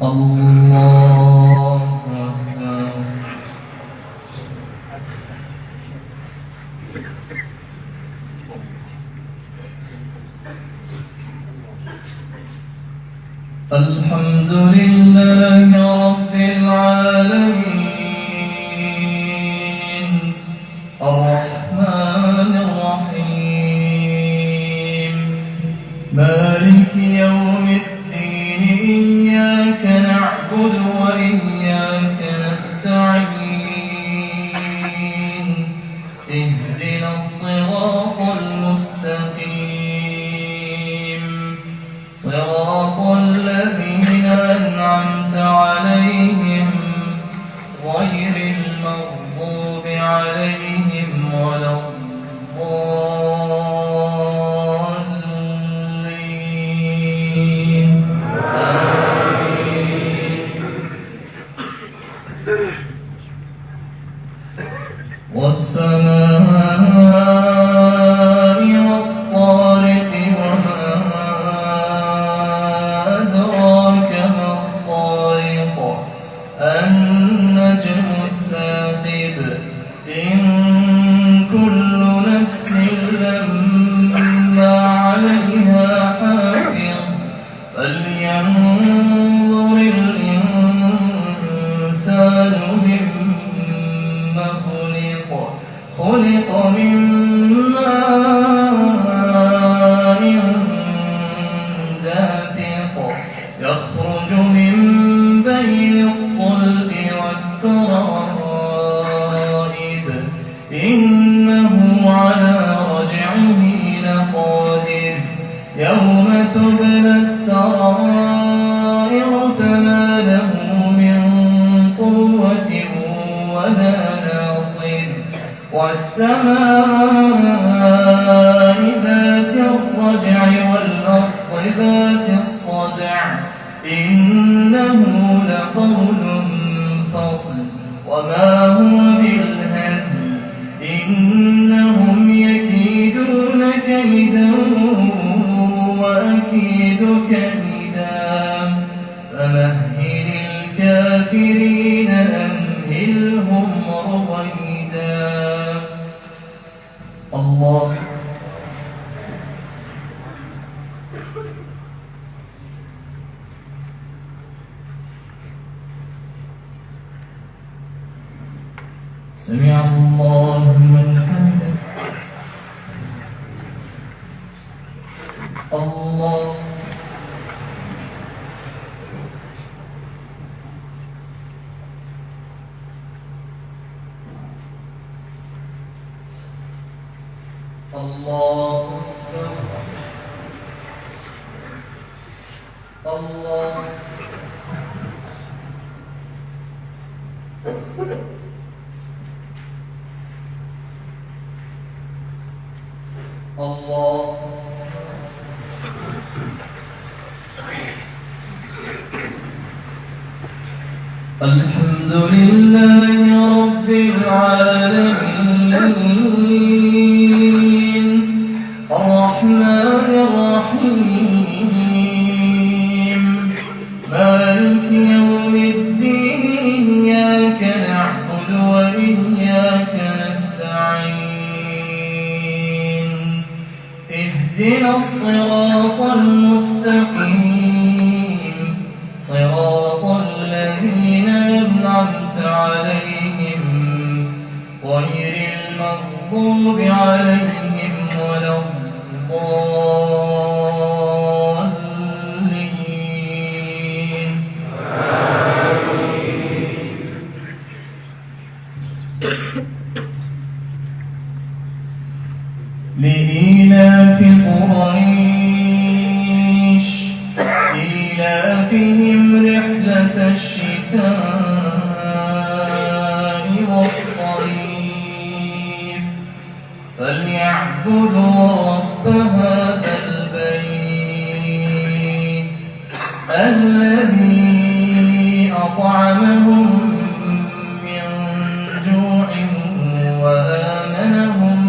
الله أكبر. الحمد لله رب العالمين الرحمن الرحيم مالك يوم الدين إياك نعبد وإياك نستعين اهدنا الصراط المستقيم صراط الذين أنعمت عليهم غير المغضوب عليهم ولا الضالين آمين. والسماء والطارق وما أدراك ما الطارق النجم الثاقب إن كل نفس لما عليها حافظ فلينظر الإنسان مما خلق من ماء دافق يخرج من بين الصلب والترائب إنه على رجعه لقادر يوم تبلى السرائر فما له من قوة ولا ناصر والسماء ذات الرجع والأرض ذات الصدع إنه لقول فصل وما هو بالهزل إنهم يكيدون كيدا وأكيد كيدا فمهل الكافرين أمهلهم رويدا. الله سمع الله لمن حمده. الله الله الله الله الحمد لله رب العالمين الرحمن الرحيم مالك يوم الدين إياك نعبد وإياك نستعين اهدنا الصراط المستقيم صراط الذين أنعمت عليهم غير المغضوب عليهم ولا الضالين لإيلاف قريش إيلافهم رحلة الشتاء والصيف فليعبدوا رب هذا البيت الذي أطعمهم من جوع وآمنهم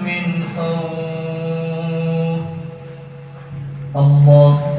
من خوف. الله